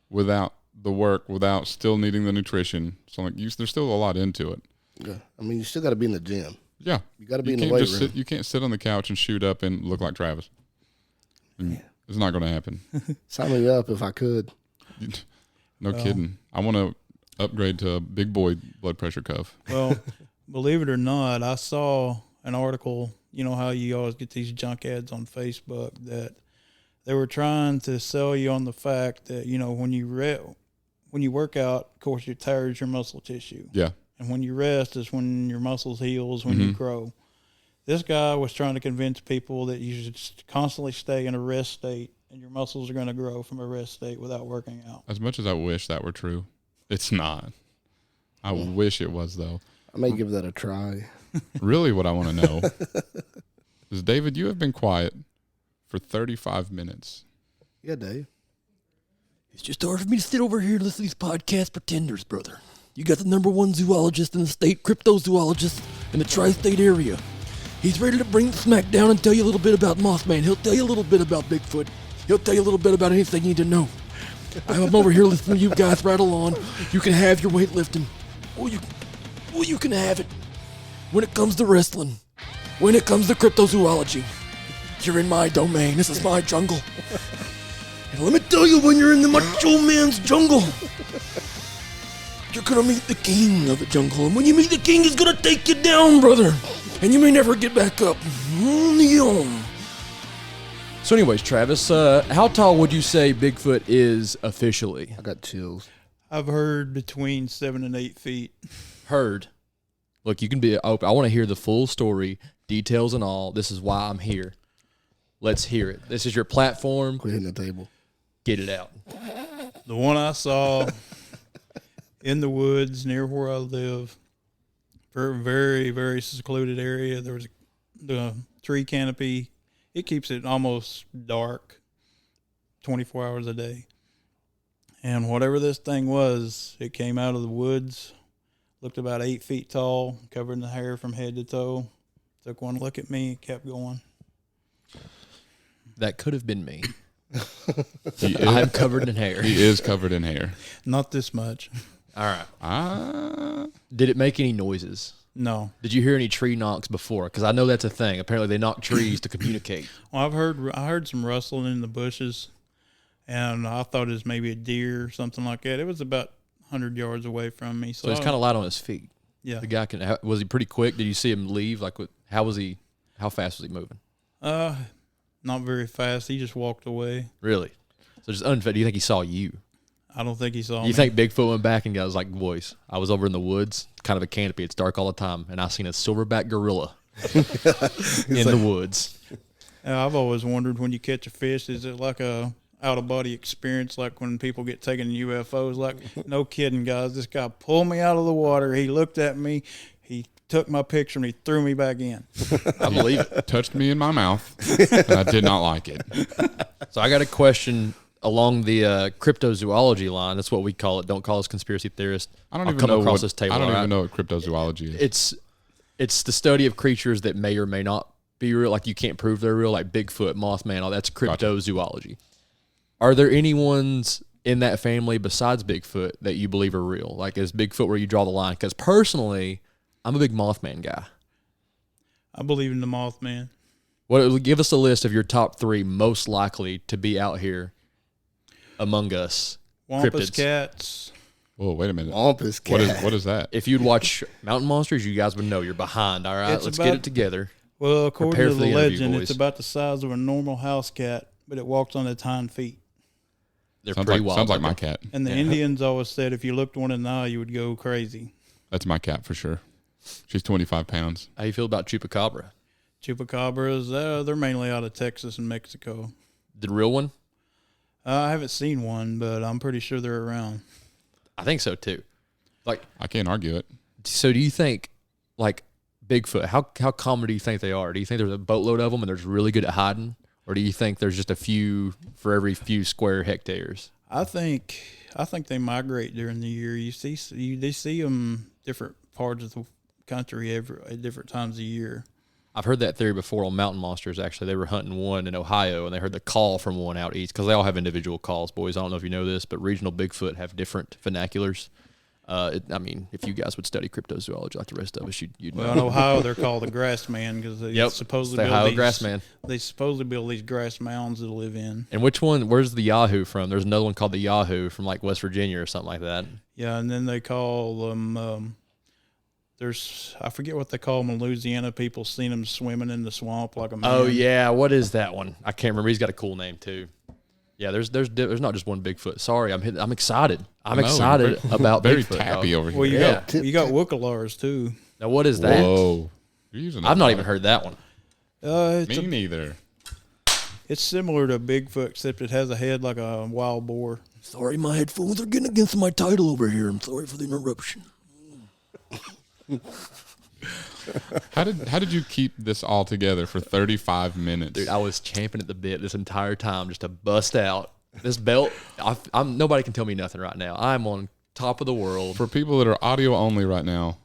without the work, without still needing the nutrition. So like there's still a lot into it. Yeah, I mean, you still got to be in the gym. Yeah. You got to be in the can't weight just room. sit. You can't sit on the couch and shoot up and look like Travis. It's not going to happen. Sign me up if I could. No kidding. I want to upgrade to a big boy blood pressure cuff. Well, believe it or not, I saw an article. You know how you always get these junk ads on Facebook that they were trying to sell you on the fact that, you know, when you work out, of course, it tears your muscle tissue. Yeah. And when you rest is when your muscles heals, when you grow. This guy was trying to convince people that you should constantly stay in a rest state and your muscles are going to grow from a rest state without working out. As much as I wish that were true, it's not. I wish it was, though. I may give that a try. Really what I want to know is, David, you have been quiet for 35 minutes. Yeah, Dave. It's just hard for me to sit over here and listen to these podcast pretenders, brother. You got the number one zoologist in the state, cryptozoologist in the tri-state area. He's ready to bring the smack down and tell you a little bit about Mothman. He'll tell you a little bit about Bigfoot. He'll tell you a little bit about anything you need to know. I'm over here listening to you guys rattle on. You can have your weightlifting, or you can have it. When it comes to wrestling, when it comes to cryptozoology, you're in my domain. This is my jungle. And let me tell you, when you're in the macho man's jungle, you're gonna meet the king of the jungle. And when you meet the king, he's gonna take you down, brother. And you may never get back up. So anyways, Travis, how tall would you say Bigfoot is officially? I got chills. I've heard between 7 and 8 feet. Heard. Look, you can be open. I want to hear the full story, details and all. This is why I'm here. Let's hear it. This is your platform. Quit hitting the table. Get it out. The one I saw in the woods near where I live, very, very secluded area. There was the tree canopy. It keeps it almost dark 24 hours a day. And whatever this thing was, it came out of the woods, looked about 8 feet tall, covered in hair from head to toe. Took one look at me, kept going. That could have been me. He I'm covered in hair. He is covered in hair. Not this much. All right. Did it make any noises? No. Did you hear any tree knocks before? Because I know that's a thing. Apparently, they knock trees to communicate. Well, I heard some rustling in the bushes, and I thought it was maybe a deer or something like that. It was about 100 yards away from me. So he's kind of light on his feet. Yeah. The guy was he pretty quick? Did you see him leave? Like, how fast was he moving? Not very fast. He just walked away. Really? So just unfair. Do you think he saw you? I don't think he saw me. You think Bigfoot went back and was like, boys, I was over in the woods, kind of a canopy. It's dark all the time, and I seen a silverback gorilla in the woods. I've always wondered, when you catch a fish, is it like a out-of-body experience, like when people get taken in UFOs? Like, no kidding, guys. This guy pulled me out of the water. He looked at me. He took my picture, and he threw me back in. I believe it. Touched me in my mouth, and I did not like it. So I got a question along the cryptozoology line. That's what we call it. Don't call us conspiracy theorists. I don't I'll even come know across what this table. I don't all even right? know what cryptozoology is. It's the study of creatures that may or may not be real. Like, you can't prove they're real, like Bigfoot, Mothman, all that's cryptozoology. Are there any ones in that family besides Bigfoot that you believe are real? Like, is Bigfoot where you draw the line? Because personally, I'm a big Mothman guy. I believe in the Mothman. Give us a list of your top 3 most likely to be out here among us. Wampus cryptids. cats. Whoa, wait a minute. Wampus cat. What is that? If you'd watch Mountain Monsters, you guys would know. You're behind. All right, let's get it together. Well, according Prepare to for the the interview, legend, boys. it's about the size of a normal house cat, but it walks on its hind feet. They're Sounds pretty like, wild. sounds like my cat. And the Indians always said if you looked one in the eye, you would go crazy. That's my cat for sure. She's 25 pounds. How you feel about Chupacabra? Chupacabras, they're mainly out of Texas and Mexico. The real one? I haven't seen one, but I'm pretty sure they're around. I think so too. Like, I can't argue it. so do you think, like, Bigfoot, how common do you think they are? Do you think there's a boatload of them and they're really good at hiding? Or do you think there's just a few for every few square hectares? I think they migrate during the year. They see them different parts of the country at different times of year. I've heard that theory before on Mountain Monsters, actually. They were hunting one in Ohio, and they heard the call from one out east, because they all have individual calls, boys. I don't know if you know this, but regional Bigfoot have different vernaculars. I mean, if you guys would study cryptozoology like the rest of us, you'd know. Well, in Ohio, they're called the grass man because they supposedly the build Ohio these, grass man. They supposedly build these grass mounds to live in. And which one? Where's the Yahoo from? There's another one called the Yahoo from like West Virginia or something like that. Yeah, and then they call them. I forget what they call them in Louisiana. People seen them swimming in the swamp like a man. Oh yeah, what is that one? I can't remember. He's got a cool name too. Yeah, there's not just one Bigfoot. Sorry, I'm excited. I'm excited about very Bigfoot. tappy dog. over here. Well, you got Wookalars too. Now what is that? Whoa. You're using I've not even heard that one. Me neither. It's similar to Bigfoot, except it has a head like a wild boar. Sorry, my headphones are getting against my title over here. I'm sorry for the interruption. How did you keep this all together for 35 minutes? Dude, I was champing at the bit this entire time just to bust out this belt. I'm nobody can tell me nothing right now. I'm on top of the world. For people that are audio only right now,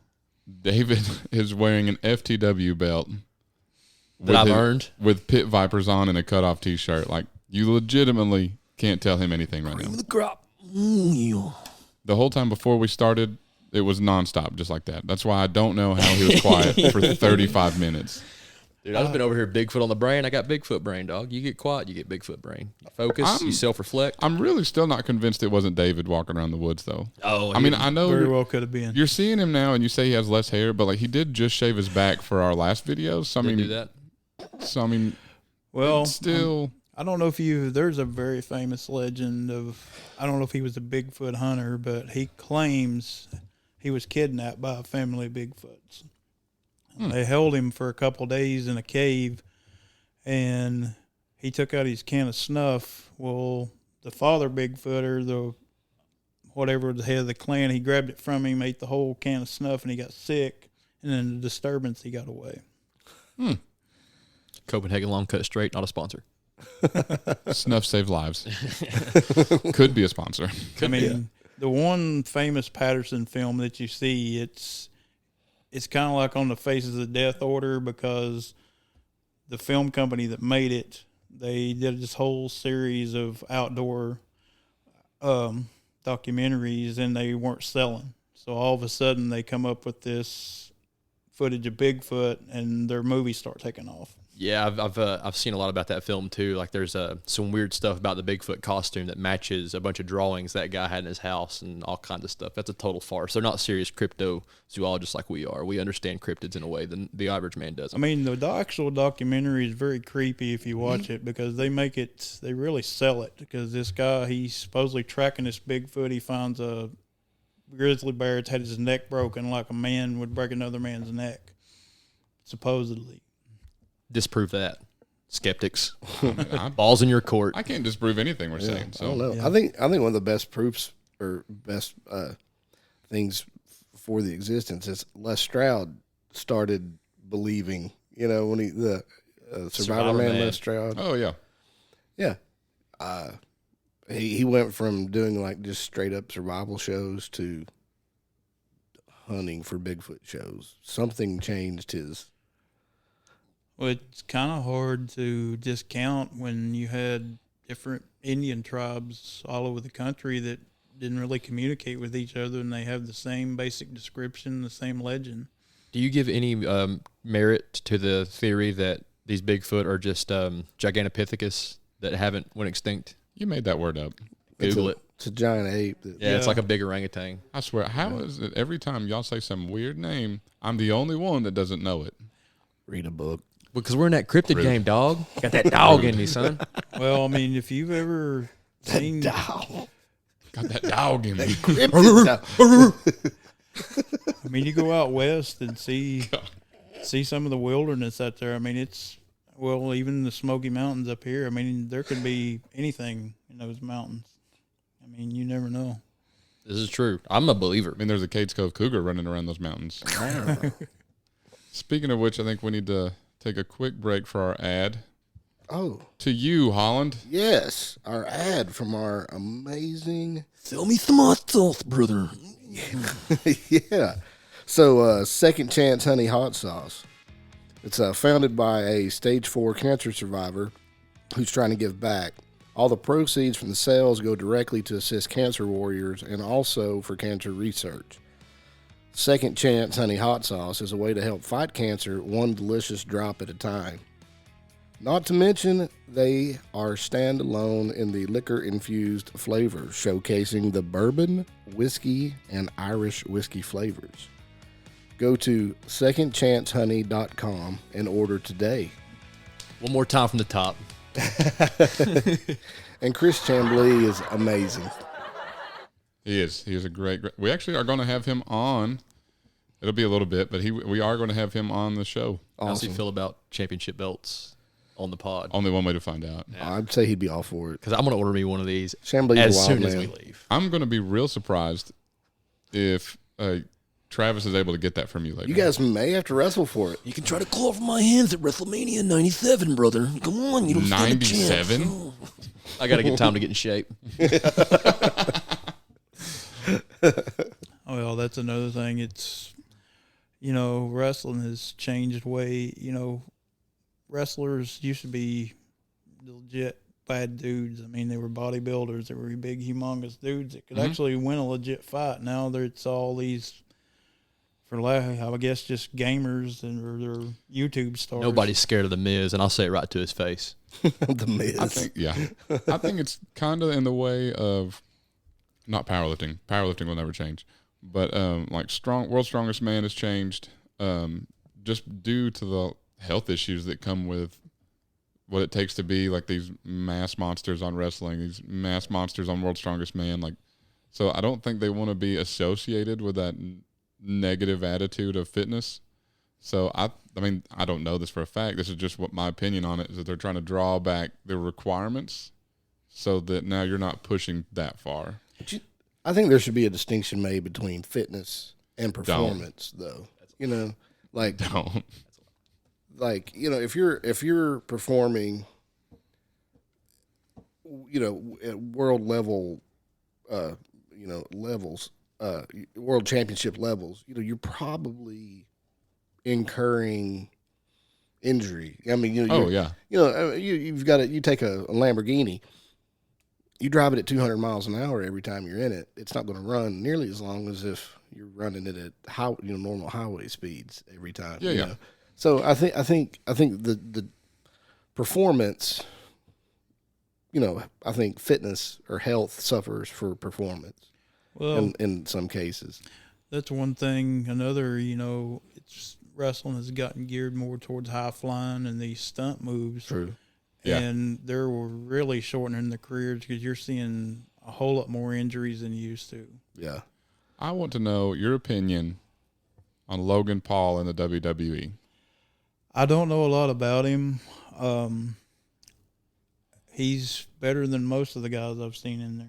David is wearing an FTW belt That I've earned with Pit Vipers on and a cutoff T-shirt. Like, you legitimately can't tell him anything right now. the crop. The whole time before we started, it was nonstop, just like that. That's why I don't know how he was quiet for 35 minutes. Dude, I've been over here Bigfoot on the brain. I got Bigfoot brain, dog. You get quiet, you get Bigfoot brain. You focus, you self-reflect. I'm really still not convinced it wasn't David walking around the woods, though. Oh, I mean, I know Very well could have been. you're seeing him now, and you say he has less hair, but like he did just shave his back for our last video. So I mean, do that. So I mean, Well, still, I don't know if there's a very famous legend of, I don't know if he was a Bigfoot hunter, but he claims he was kidnapped by a family of Bigfoots. They held him for a couple of days in a cave, and he took out his can of snuff. Well, the father Bigfoot, or the whatever the head of the clan, he grabbed it from him, ate the whole can of snuff, and he got sick. And in the disturbance, he got away. Copenhagen Long Cut Straight, not a sponsor. snuff save lives. Could be a sponsor. I mean, the one famous Patterson film that you see, it's kind of like on the Faces of Death order, because the film company that made it, they did this whole series of outdoor documentaries, and they weren't selling. So all of a sudden, they come up with this footage of Bigfoot, and their movies start taking off. Yeah, I've seen a lot about that film too. Like there's some weird stuff about the Bigfoot costume that matches a bunch of drawings that guy had in his house and all kinds of stuff. That's a total farce. They're not serious cryptozoologists like we are. We understand cryptids in a way that the average man doesn't. I mean, the actual documentary is very creepy if you watch it, because they really sell it. Because this guy, he's supposedly tracking this Bigfoot. He finds a grizzly bear that's had his neck broken like a man would break another man's neck, supposedly. Disprove that, skeptics. Balls in your court. I can't disprove anything we're saying. So I don't know. Yeah. I think one of the best proofs or best things for the existence is Les Stroud started believing. You know, when the Survivor Man Les Stroud. Oh yeah. Yeah. He went from doing like just straight up survival shows to hunting for Bigfoot shows. Something changed his. Well, it's kind of hard to discount when you had different Indian tribes all over the country that didn't really communicate with each other, and they have the same basic description, the same legend. Do you give any merit to the theory that these Bigfoot are just Gigantopithecus that haven't went extinct? You made that word up. Google it. It's a giant ape. Yeah, it's like a big orangutan. I swear. How is it every time y'all say some weird name, I'm the only one that doesn't know it? Read a book. Because we're in that cryptid game, dog. Got that dog in me, son. Well, I mean, if you've ever seen, Dog. Got that dog in me. I mean, you go out west and see some of the wilderness out there. I mean, even the Smoky Mountains up here. I mean, there could be anything in those mountains. I mean, you never know. This is true. I'm a believer. I mean, there's a Cades Cove cougar running around those mountains. Speaking of which, I think we need to take a quick break for our ad. Oh, To you, Holland. yes. Our ad from our amazing. Sell me some hot sauce, brother. Yeah. So, Second Chance Honey Hot Sauce. It's founded by a stage 4 cancer survivor who's trying to give back. All the proceeds from the sales go directly to assist cancer warriors and also for cancer research. Second Chance Honey Hot Sauce is a way to help fight cancer one delicious drop at a time. Not to mention, they are standalone in the liquor-infused flavors, showcasing the bourbon, whiskey, and Irish whiskey flavors. Go to secondchancehoney.com and order today. One more time from the top. And Chris Chambly is amazing. He is. He is a great. We actually are going to have him on. It'll be a little bit, but we are going to have him on the show. How does he Awesome. feel about championship belts on the pod? Only one way to find out. I'd say he'd be all for it. Because I'm going to order me one of these Chambly's as a wild soon man. as we leave. I'm going to be real surprised if Travis is able to get that from you later. You guys may have to wrestle for it. You can try to claw from my hands at WrestleMania 97, brother. Come on, you don't stand a chance. 97? Oh. I got to get time to get in shape. Oh, well, that's another thing. It's, you know, wrestling has changed way. You know, wrestlers used to be legit bad dudes. I mean, they were bodybuilders. They were big, humongous dudes that could actually win a legit fight. Now it's all these, for lack, I guess, just gamers and or they're YouTube stars. Nobody's scared of the Miz, and I'll say it right to his face. The Miz. I think, yeah. I think it's kind of in the way of not powerlifting. Powerlifting will never change. But like World's Strongest Man has changed just due to the health issues that come with what it takes to be like these mass monsters on wrestling, these mass monsters on World's Strongest Man. Like, so I don't think they want to be associated with that negative attitude of fitness. So I mean, I don't know this for a fact. This is just what my opinion on it is that they're trying to draw back the requirements so that now you're not pushing that far. I think there should be a distinction made between fitness and performance, though. You know, like Don't. you know, if you're performing, you know, at world level, you know, levels, world championship levels, you know, you're probably incurring injury. I mean, you know, you've got you take a Lamborghini. You drive it at 200 miles an hour every time you're in it. It's not going to run nearly as long as if you're running it at normal highway speeds every time. Yeah, you yeah. know? So I think the performance, you know, I think fitness or health suffers for performance. Well, in some cases. that's one thing. Another, you know, it's wrestling has gotten geared more towards high flying and these stunt moves. True. Yeah. And they're really shortening the careers because you're seeing a whole lot more injuries than you used to. Yeah. I want to know your opinion on Logan Paul in the WWE. I don't know a lot about him. He's better than most of the guys I've seen in there.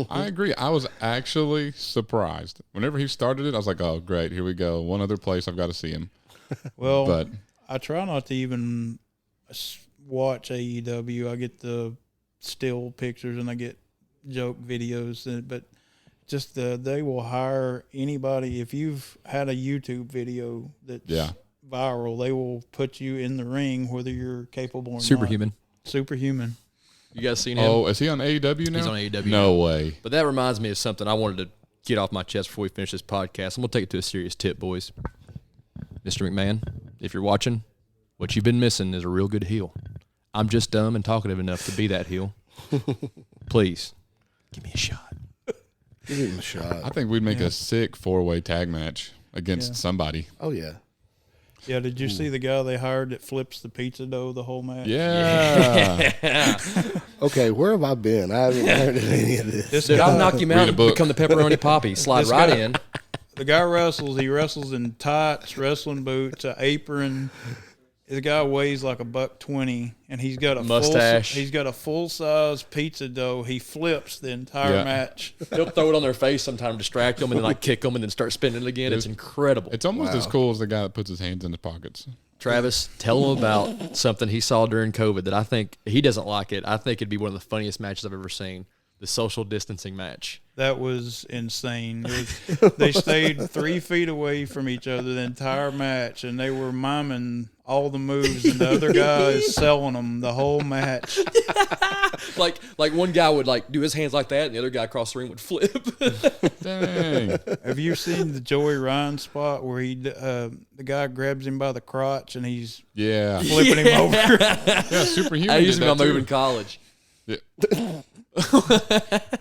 I agree. I was actually surprised. Whenever he started it, I was like, oh, great, here we go. One other place I've got to see him. Well, But I try not to even watch AEW. I get the still pictures and I get joke videos, but just they will hire anybody. If you've had a YouTube video that's viral, they will put you in the ring whether you're capable or Superhuman. not. Superhuman. You guys seen him? oh, is he on AEW now? He's on AEW No way. But that reminds me of something I wanted to get off my chest before we finish this podcast. I'm going to take it to a serious tip, boys. Mr. McMahon, if you're watching, what you've been missing is a real good heel. I'm just dumb and talkative enough to be that heel. Please, give me a shot. Give him a shot. I think we'd make a sick 4-way tag match against somebody. Oh, yeah. Yeah, did you see the guy they hired that flips the pizza dough the whole match? Yeah. Okay, where have I been? I haven't heard of any of this. This Dude, guy, I'll knock him out Read a and book. become the pepperoni poppy. Slide This right guy- in. the guy wrestles. He wrestles in tights, wrestling boots, an apron. The guy weighs like $120, and he's got a Mustache. He's got a full size pizza dough. He flips the entire Yeah. match. He'll throw it on their face sometime, distract them, and then like kick them, and then start spinning it again. It's incredible. It's almost as cool as the guy that puts his hands in his pockets. Travis, tell him about something he saw during COVID that I think he doesn't like it. I think it'd be one of the funniest matches I've ever seen. The The social distancing match. That was insane. They stayed 3 feet away from each other the entire match, and they were miming all the moves, and the other guy is selling them the whole match. Like one guy would like do his hands like that, and the other guy across the ring would flip. Dang. Have you seen the Joey Ryan spot where the guy grabs him by the crotch and he's Yeah. flipping him over? Yeah, Superhuman. I used did to be on that my too. move in college. Yeah.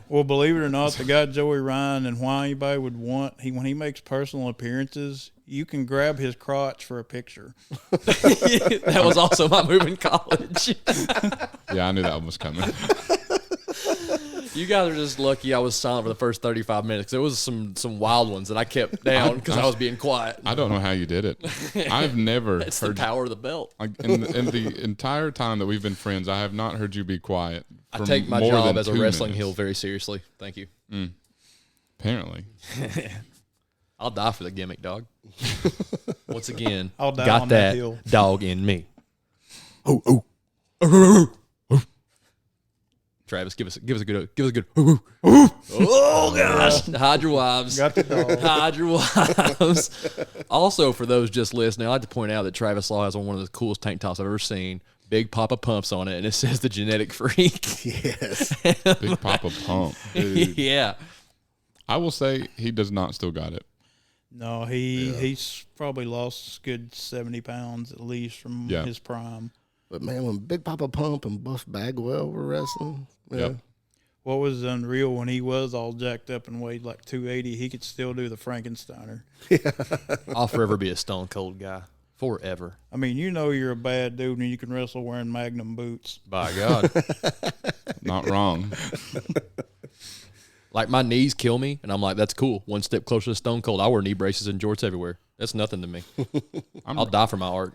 Well, believe it or not, the guy Joey Ryan, and why anybody would want when he makes personal appearances, you can grab his crotch for a picture. That was also my move in college. Yeah, I knew that one was coming. You guys are just lucky I was silent for the first 35 minutes. There was some wild ones that I kept down because I was being quiet. I don't know how you did it. I've never It's the heard power of the belt. in the entire time that we've been friends, I have not heard you be quiet. I for take my more job than as a 2 wrestling minutes. heel very seriously. Thank you. Apparently. I'll die for the gimmick, dog. Once again, I'll die got on that that hill. dog in me. Oh. Travis, give us a good. Oh gosh! Hide your wives. Got the dog. Hide your wives. Also, for those just listening, I'd like to point out that Travis Law has on one of the coolest tank tops I've ever seen. Big Papa Pumps on it, and it says the Genetic Freak. Yes. Big Papa Pump. Yeah. I will say he does not still got it. No, he's probably lost a good 70 pounds at least from Yeah. his prime. But man, when Big Papa Pump and Buff Bagwell were wrestling, yeah. Yep. What was unreal when he was all jacked up and weighed like 280, he could still do the Frankensteiner. I'll forever be a Stone Cold guy. Forever. I mean, you know you're a bad dude when you can wrestle wearing Magnum boots. By God. Not wrong. Like, my knees kill me, and I'm like, that's cool. One step closer to Stone Cold. I wear knee braces and jorts everywhere. That's nothing to me. I'll die for my art.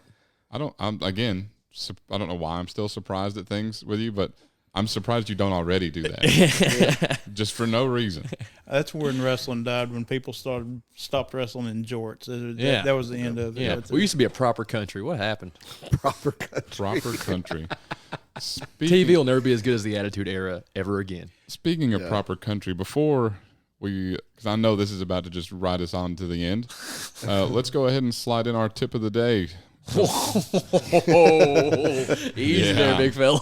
I don't know why I'm still surprised at things with you, but I'm surprised you don't already do that. Just for no reason. That's when wrestling died, when people stopped wrestling in jorts. Yeah. That was the end of it. Yeah. That's We it. used to be a proper country. What happened? Proper country. Proper country. TV will never be as good as the Attitude Era ever again. Speaking of proper country, before because I know this is about to just ride us on to the end, let's go ahead and slide in our tip of the day. Easy there, big fella.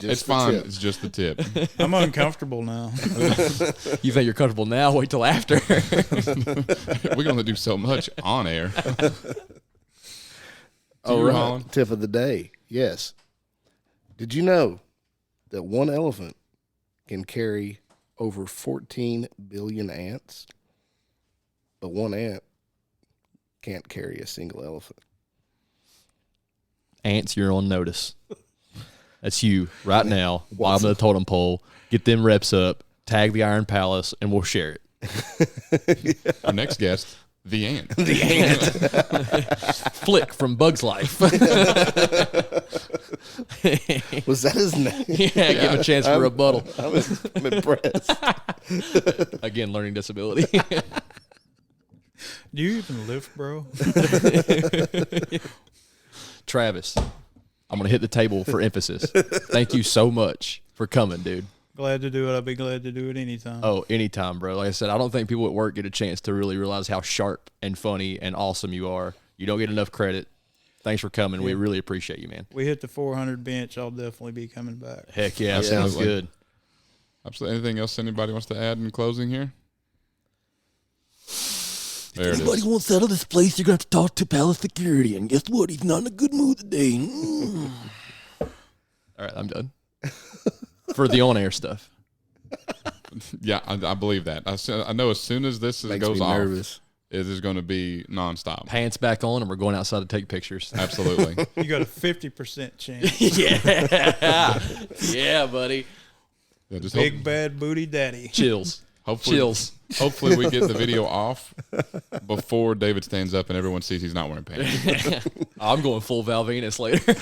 It's fine. It's just the tip. I'm uncomfortable now. You think you're comfortable now? Wait till after. We can only do so much on air. All you, right. Holland? Tip of the day. Yes. Did you know that one elephant can carry over 14 billion ants? But one ant can't carry a single elephant. Ants, you're on notice. That's you right now. While I'm on the totem pole, get them reps up, tag the Iron Palace, and we'll share it. Our next guest, the ant. Flick from Bug's Life. Was that his name? Yeah, give him a chance for rebuttal. I'm impressed. Again, learning disability. Do you even lift, bro? Travis, I'm going to hit the table for emphasis. Thank you so much for coming, dude. Glad to do it. I'll be glad to do it anytime. Oh, anytime, bro. Like I said, I don't think people at work get a chance to really realize how sharp and funny and awesome you are. You don't get enough credit. Thanks for coming. We really appreciate you, man. We hit the 400 bench. I'll definitely be coming back. Heck yeah, sounds Absolutely. good. Absolutely. Anything else anybody wants to add in closing here? There it Anybody is. wants out of this place, you're going to have to talk to Palace Security. And guess what? He's not in a good mood today. All right, I'm done. For the on-air stuff. Yeah, I believe that. I know as soon as this Makes goes me off, nervous. it is going to be nonstop. Pants back on, and we're going outside to take pictures. Absolutely. You got a 50% chance. Yeah. Yeah, buddy. Yeah, just Big bad booty daddy. Chills. hopefully, Chills. Hopefully, we get the video off before David stands up and everyone sees he's not wearing pants. I'm going full Val Venus later.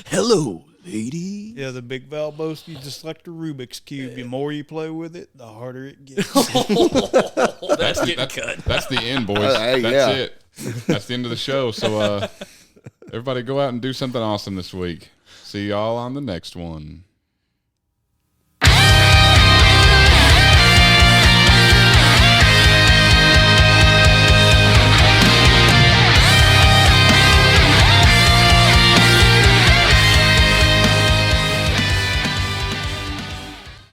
Hello, lady. Yeah, the big Valboski, just like the Rubik's Cube. The more you play with it, the harder it gets. That's getting cut. That's the end, boys. Hey, That's yeah. it. That's the end of the show. So, everybody go out and do something awesome this week. See y'all on the next one.